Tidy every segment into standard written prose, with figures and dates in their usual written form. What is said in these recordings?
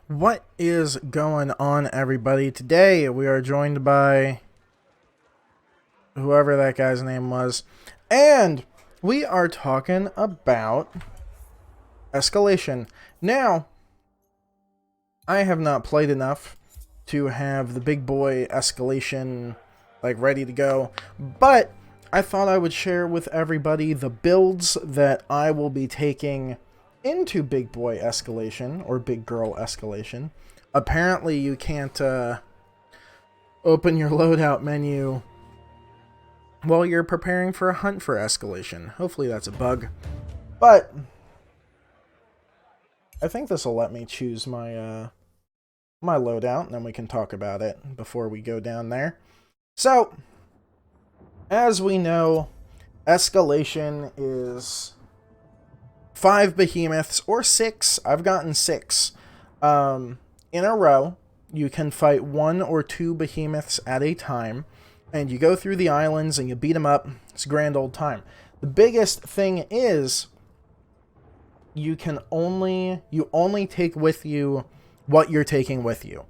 What is going on, everybody? Today we are joined by whoever that guy's name was, and we are talking about Escalation. Now, I have not played enough to have the big boy Escalation ready to go, but I thought I would share with everybody the builds that I will be taking into big boy Escalation or big girl Escalation. Apparently you can't open your loadout menu while you're preparing for a hunt for Escalation. Hopefully that's a bug, but I think this will let me choose my my loadout, and then we can talk about it before we go down there. So, as we know, Escalation is 5 behemoths, or 6. I've gotten 6 in a row. You can fight 1 or 2 behemoths at a time, and you go through the islands and you beat them up. It's a grand old time. The biggest thing is you only take with you what you're taking with you,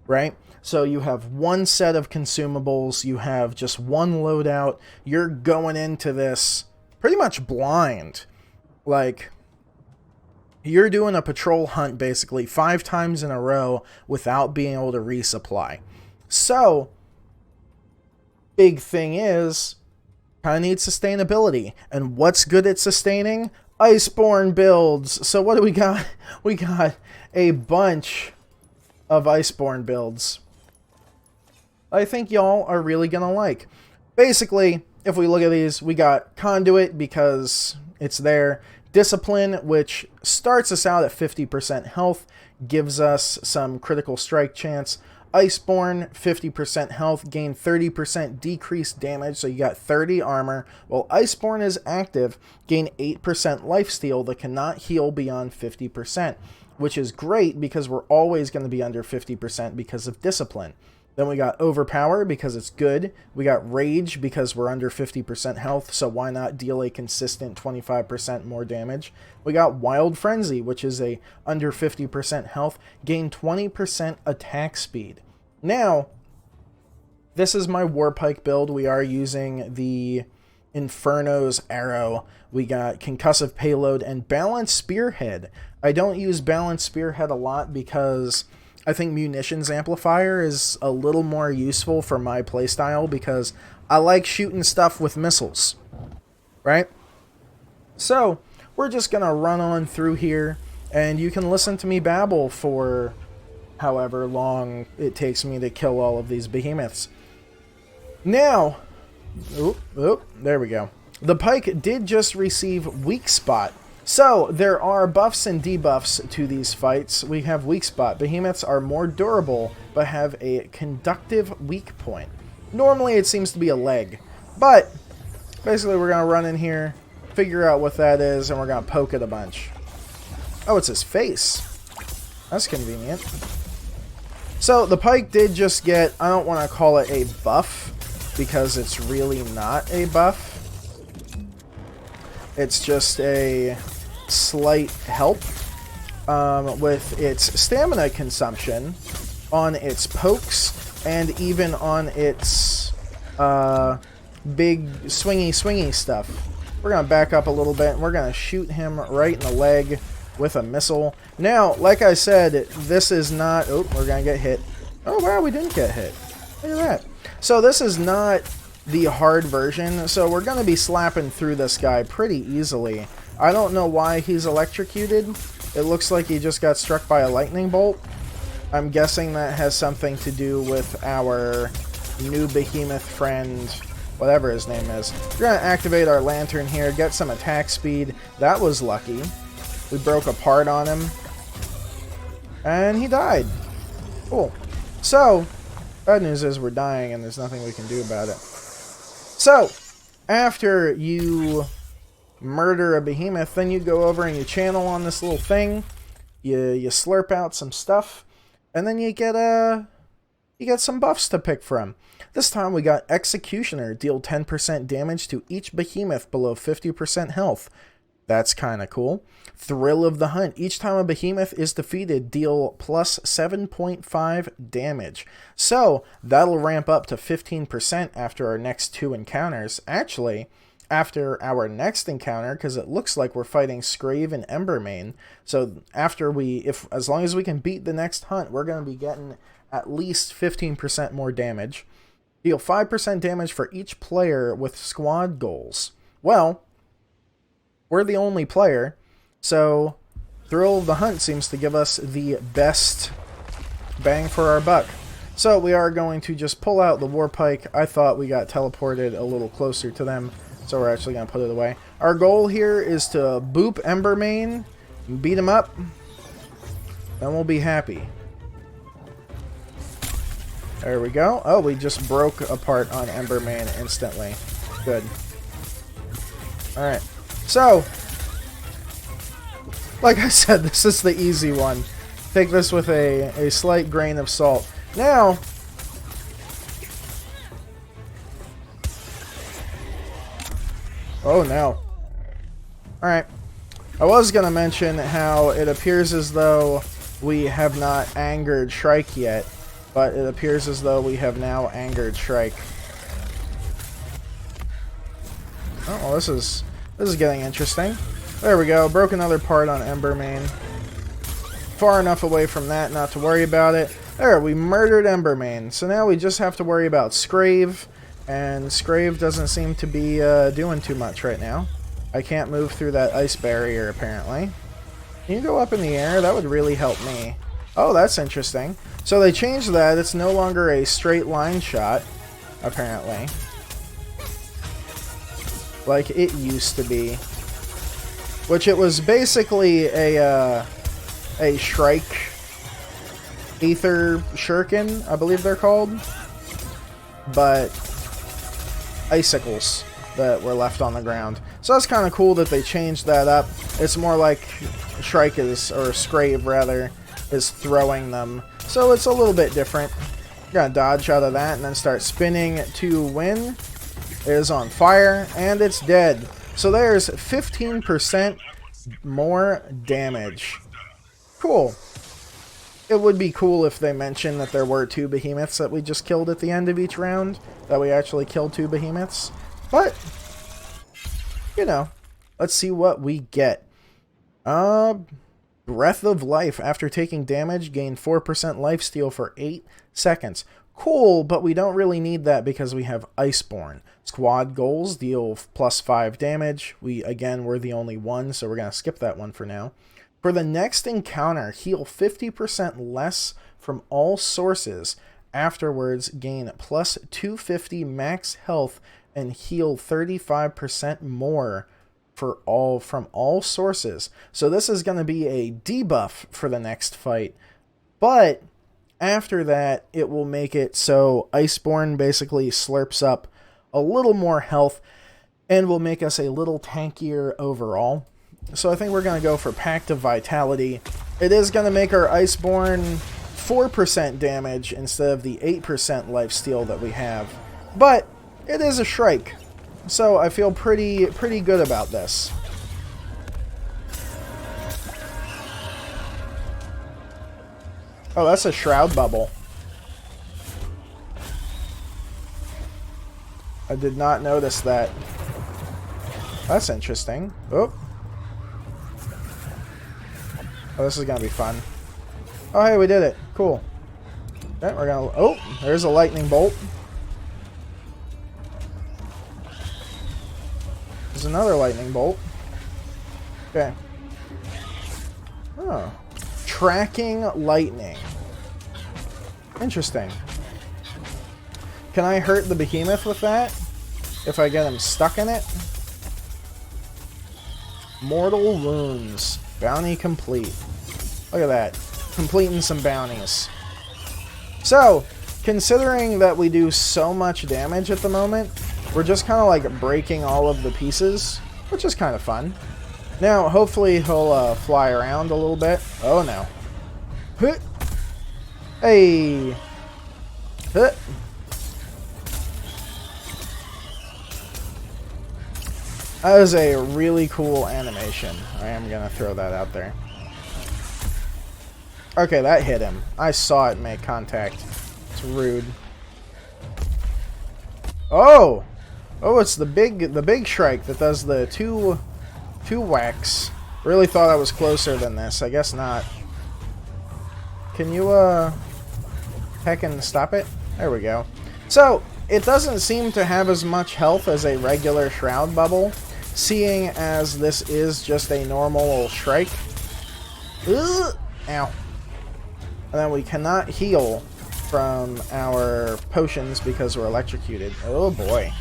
right? So you have 1 set of consumables, you have just 1 loadout. You're going into this pretty much blind. You're doing a patrol hunt basically 5 times in a row without being able to resupply. So, big thing is, kind of need sustainability. And what's good at sustaining? Iceborne builds. So what do we got? We got a bunch of Iceborne builds I think y'all are really going to like. Basically, if we look at these, we got Conduit because it's there. Discipline, which starts us out at 50% health, gives us some critical strike chance. Iceborne, 50% health, gain 30% decreased damage, so you got 30 armor. While Iceborne is active, gain 8% lifesteal that cannot heal beyond 50%, which is great because we're always going to be under 50% because of Discipline. Then we got Overpower because it's good. We got Rage because we're under 50% health, so why not deal a consistent 25% more damage? We got Wild Frenzy, which is a under 50% health, gain 20% attack speed. Now, this is my War Pike build. We are using the Inferno's Arrow. We got Concussive Payload and Balanced Spearhead. I don't use Balanced Spearhead a lot because I think Munitions Amplifier is a little more useful for my playstyle because I like shooting stuff with missiles, right? So, we're just going to run on through here, and you can listen to me babble for however long it takes me to kill all of these behemoths. Now, there we go. The Pike did just receive Weak Spot. So, there are buffs and debuffs to these fights. We have Weak Spot. Behemoths are more durable, but have a conductive weak point. Normally, it seems to be a leg. But, basically, we're going to run in here, figure out what that is, and we're going to poke it a bunch. Oh, it's his face. That's convenient. So, the Pike did just get, I don't want to call it a buff, because it's really not a buff. It's just a slight help with its stamina consumption on its pokes and even on its big swingy stuff. We're going to back up a little bit and we're going to shoot him right in the leg with a missile. Now, like I said, this is not... Oh, we're going to get hit. Oh, wow, we didn't get hit. Look at that. So this is not the hard version, so we're going to be slapping through this guy pretty easily. I don't know why he's electrocuted. It looks like he just got struck by a lightning bolt. I'm guessing that has something to do with our new behemoth friend, whatever his name is. We're going to activate our lantern here, get some attack speed. That was lucky. We broke apart on him. And he died. Cool. So, bad news is we're dying and there's nothing we can do about it. So, after you murder a behemoth, then you go over and you channel on this little thing. You slurp out some stuff, and then you get some buffs to pick from. This time we got Executioner, deal 10% damage to each behemoth below 50% health. That's kind of cool. Thrill of the Hunt. Each time a behemoth is defeated, deal plus 7.5 damage. So that'll ramp up to 15% after our next 2 encounters. Actually, after our next encounter, because it looks like we're fighting Scrave and Embermane. So after as long as we can beat the next hunt, we're going to be getting at least 15% more damage. Deal 5% damage for each player with squad goals. Well, we're the only player, so Thrill of the Hunt seems to give us the best bang for our buck. So we are going to just pull out the War Pike. I thought we got teleported a little closer to them, so we're actually going to put it away. Our goal here is to boop Embermane, beat him up, and we'll be happy. There we go. Oh, we just broke apart on Embermane instantly. Good. Alright. So, like I said, this is the easy one. Take this with a slight grain of salt. Now, oh no. Alright. I was going to mention how it appears as though we have not angered Shrike yet, but it appears as though we have now angered Shrike. Oh, well, this is getting interesting. There we go. Broke another part on Embermane. Far enough away from that not to worry about it. There, we murdered Embermane. So now we just have to worry about Scrave. And Scrave doesn't seem to be doing too much right now. I can't move through that ice barrier, apparently. Can you go up in the air? That would really help me. Oh, that's interesting. So they changed that. It's no longer a straight line shot, apparently, like it used to be, which it was basically a Shrike Aether Shuriken, I believe they're called, but icicles that were left on the ground. So that's kind of cool that they changed that up. It's more like Shrike is, or Scrave rather, is throwing them. So it's a little bit different. Gotta dodge out of that and then start spinning to win. It is on fire, and it's dead. So there's 15% more damage. Cool. It would be cool if they mentioned that there were 2 behemoths that we just killed at the end of each round. That we actually killed 2 behemoths. But, you know, let's see what we get. Breath of Life. After taking damage, gain 4% lifesteal for 8 seconds. Cool, but we don't really need that because we have Iceborne. Squad goals deal plus 5 damage. We, again, we're the only one, so we're going to skip that one for now. For the next encounter, heal 50% less from all sources. Afterwards, gain plus 250 max health and heal 35% more from all sources. So this is going to be a debuff for the next fight. But after that, it will make it so Iceborne basically slurps up a little more health and will make us a little tankier overall. So I think we're going to go for Pact of Vitality. It is going to make our Iceborne 4% damage instead of the 8% lifesteal that we have. But it is a Shrike, so I feel pretty good about this. Oh, that's a Shroud Bubble. I did not notice that. That's interesting. Oh. Oh, this is going to be fun. Oh, hey, we did it. Cool. Okay, we're going to... Oh, there's a lightning bolt. There's another lightning bolt. Okay. Oh. Tracking lightning. Interesting. Can I hurt the behemoth with that? If I get him stuck in it? Mortal wounds. Bounty complete. Look at that. Completing some bounties. So, considering that we do so much damage at the moment, we're just kind of like breaking all of the pieces, which is kind of fun. Now, hopefully he'll fly around a little bit. Oh no. Hey. That is a really cool animation. I am going to throw that out there. Okay, that hit him. I saw it make contact. It's rude. Oh! Oh, it's the big Shrike that does the two whacks. Really thought I was closer than this. I guess not. Can you, heckin' stop it? There we go. So, it doesn't seem to have as much health as a regular Shroud Bubble, seeing as this is just a normal Shrike. Ugh! Ow. And then we cannot heal from our potions because we're electrocuted. Oh boy.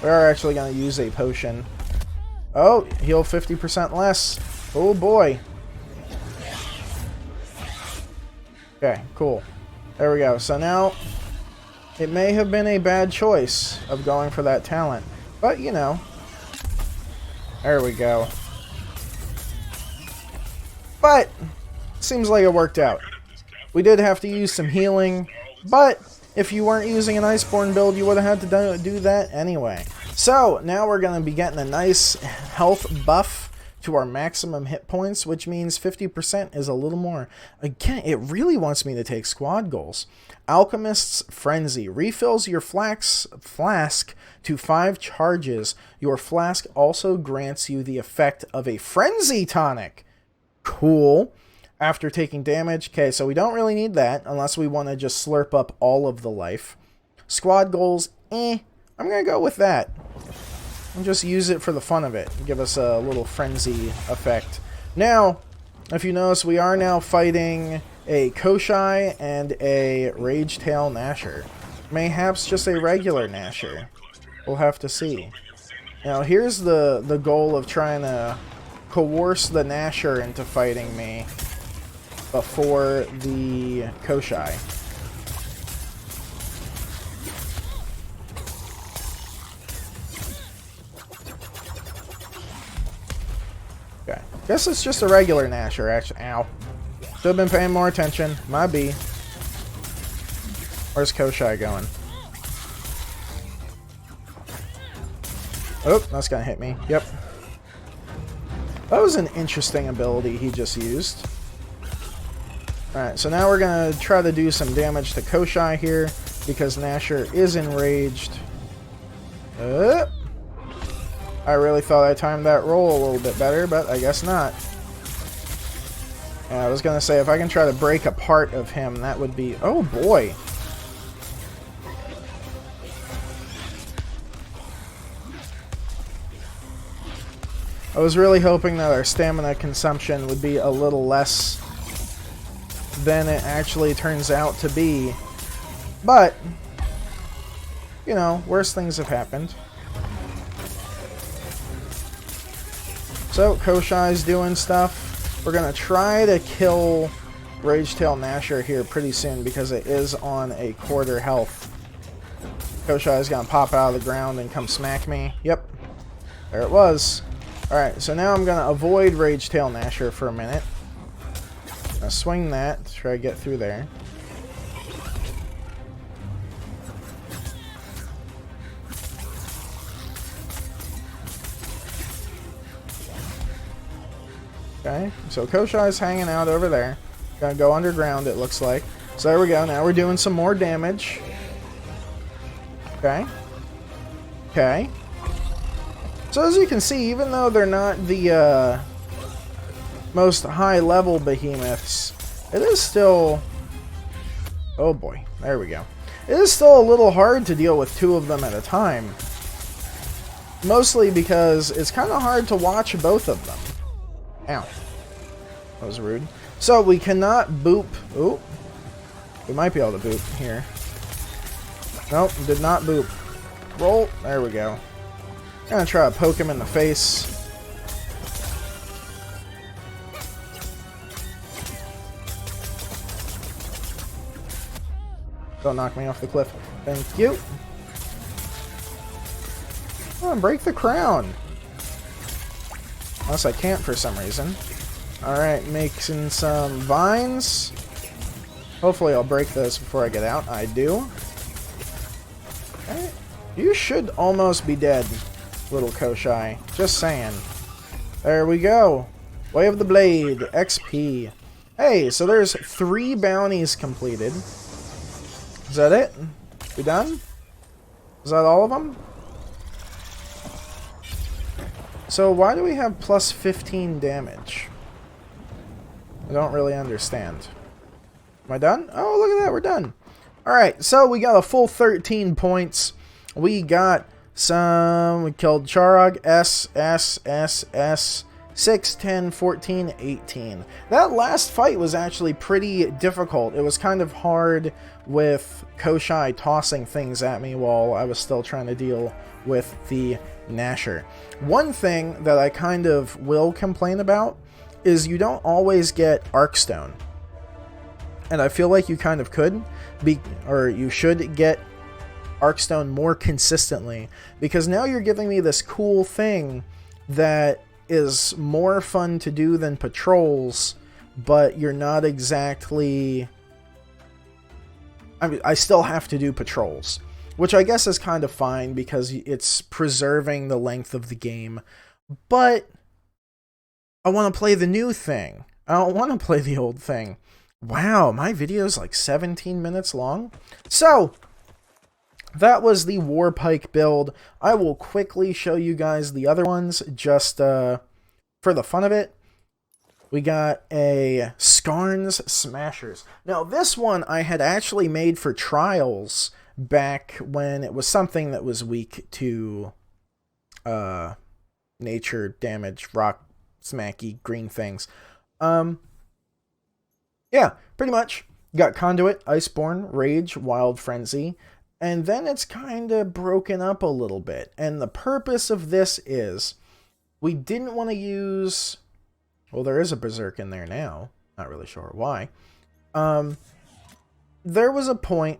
We are actually going to use a potion. Oh, heal 50% less. Oh boy. Okay, cool. There we go. So now, it may have been a bad choice of going for that talent. But, you know. There we go. But, seems like it worked out. We did have to use some healing, but if you weren't using an Iceborne build, you would have had to do that anyway. So, now we're going to be getting a nice health buff to our maximum hit points, which means 50% is a little more. Again, it really wants me to take squad goals. Alchemist's Frenzy refills your flask to 5 charges. Your flask also grants you the effect of a Frenzy tonic. Cool. After taking damage. Okay, so we don't really need that unless we want to just slurp up all of the life. Squad goals, I'm going to go with that. And just use it for the fun of it. Give us a little frenzy effect. Now, if you notice, we are now fighting a Koshai and a Ragetail Gnasher. Mayhaps just a regular Gnasher. We'll have to see. Now, here's the goal of trying to coerce the Gnasher into fighting me before the Koshai. Okay. Guess it's just a regular Gnasher, actually. Ow. Should have been paying more attention. My B. Where's Koshai going? Oh, that's gonna hit me. Yep. That was an interesting ability he just used. Alright, so now we're going to try to do some damage to Koshai here, because Gnasher is enraged. I really thought I timed that roll a little bit better, but I guess not. Yeah, I was going to say, if I can try to break a part of him, that would be... Oh boy! I was really hoping that our stamina consumption would be a little less than it actually turns out to be. But, you know, worse things have happened. So, Koshai's doing stuff. We're going to try to kill Ragetail Gnasher here pretty soon because it is on a quarter health. Koshai's going to pop out of the ground and come smack me. Yep. There it was. Alright, so now I'm going to avoid Ragetail Gnasher for a minute. I'll swing that to try to get through there. Okay, so Koshai's hanging out over there. Gonna go underground, it looks like. So there we go, now we're doing some more damage. Okay. Okay. So as you can see, even though they're not the most high-level behemoths, it is still... Oh boy, there we go. It is still a little hard to deal with 2 of them at a time. Mostly because it's kind of hard to watch both of them. Ow. That was rude. So we cannot boop... Ooh. We might be able to boop here. Nope, did not boop. Roll. There we go. I'm gonna try to poke him in the face. Don't knock me off the cliff. Thank you. Come on, break the crown. Unless I can't for some reason. Alright, making some vines. Hopefully I'll break those before I get out. I do. Okay. You should almost be dead, little Koshai. Just saying. There we go. Way of the Blade. XP. Hey, so there's 3 bounties completed. Is that it? We done? Is that all of them? So why do we have plus 15 damage? I don't really understand. Am I done? Oh, look at that. We're done. Alright, so we got a full 13 points. We got some... We killed Charog, S, 6, 10, 14, 18. That last fight was actually pretty difficult. It was kind of hard with Koshai tossing things at me while I was still trying to deal with the Nasher. One thing that I kind of will complain about is you don't always get Arcstone. And I feel like you kind of could, or you should get Arcstone more consistently, because now you're giving me this cool thing that is more fun to do than patrols, but you're not exactly... I mean, I still have to do patrols, which I guess is kind of fine because it's preserving the length of the game, but I want to play the new thing. I don't want to play the old thing. Wow, my video's like 17 minutes long. So, that was the War Pike build. I will quickly show you guys the other ones, just for the fun of it. We got a Skarn's Smashers. Now, this one I had actually made for trials back when it was something that was weak to nature damage, rock, smacky, green things. Yeah, pretty much. Got Conduit, Iceborne, Rage, Wild Frenzy, and then it's kind of broken up a little bit. And the purpose of this is we didn't want to use... Well, there is a Berserk in there now. Not really sure why. There was a point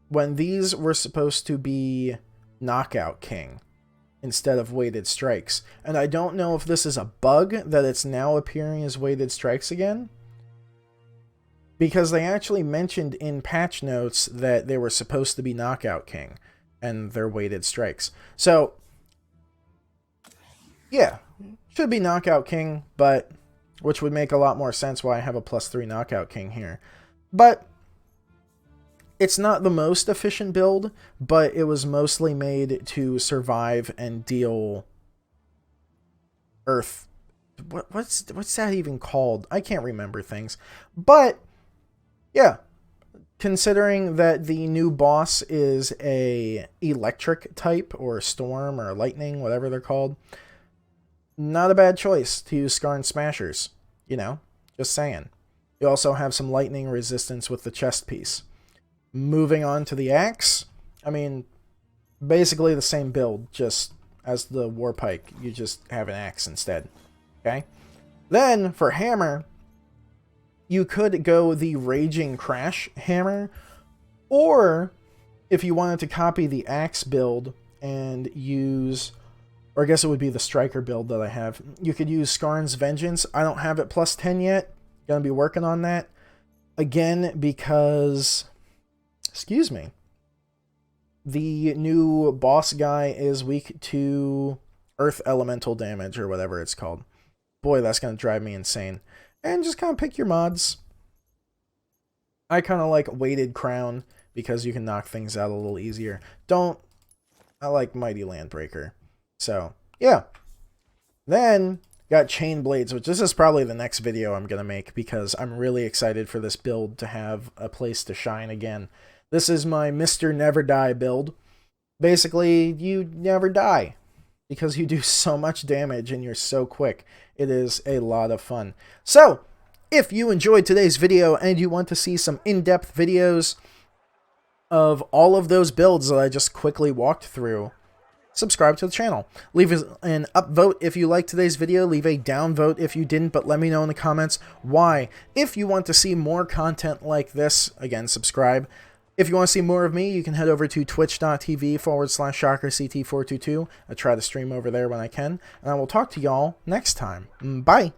when these were supposed to be Knockout King instead of Weighted Strikes. And I don't know if this is a bug that it's now appearing as Weighted Strikes again, because they actually mentioned in patch notes that they were supposed to be Knockout King, and they're Weighted Strikes. So, yeah, should be Knockout King, but which would make a lot more sense why I have a +3 Knockout King here. But it's not the most efficient build, but it was mostly made to survive and deal Earth. What's that even called? I can't remember things. But yeah, considering that the new boss is a electric type, or storm, or lightning, whatever they're called, not a bad choice to use Skarn Smashers. You know, just saying. You also have some lightning resistance with the chest piece. Moving on to the axe, I mean, basically the same build, just as the War Pike, you just have an axe instead. Okay? Then, for hammer, you could go the Raging Crash hammer, or if you wanted to copy the axe build and use, or I guess it would be the striker build that I have, you could use Skarn's Vengeance. I don't have it +10 yet. Gonna be working on that. Again, because, excuse me, the new boss guy is weak to earth elemental damage, or whatever it's called. Boy, that's gonna drive me insane. And just kind of pick your mods. I kind of like Weighted Crown because you can knock things out a little easier. I like Mighty Landbreaker. So, yeah. Then, got Chain Blades, which this is probably the next video I'm going to make because I'm really excited for this build to have a place to shine again. This is my Mr. Never Die build. Basically, you never die because you do so much damage and you're so quick. It is a lot of fun. So, if you enjoyed today's video and you want to see some in-depth videos of all of those builds that I just quickly walked through, subscribe to the channel. Leave an upvote if you liked today's video. Leave a downvote if you didn't, but let me know in the comments why. If you want to see more content like this, again, subscribe. If you want to see more of me, you can head over to twitch.tv/ShockerCT422. I try to stream over there when I can, and I will talk to y'all next time. Bye!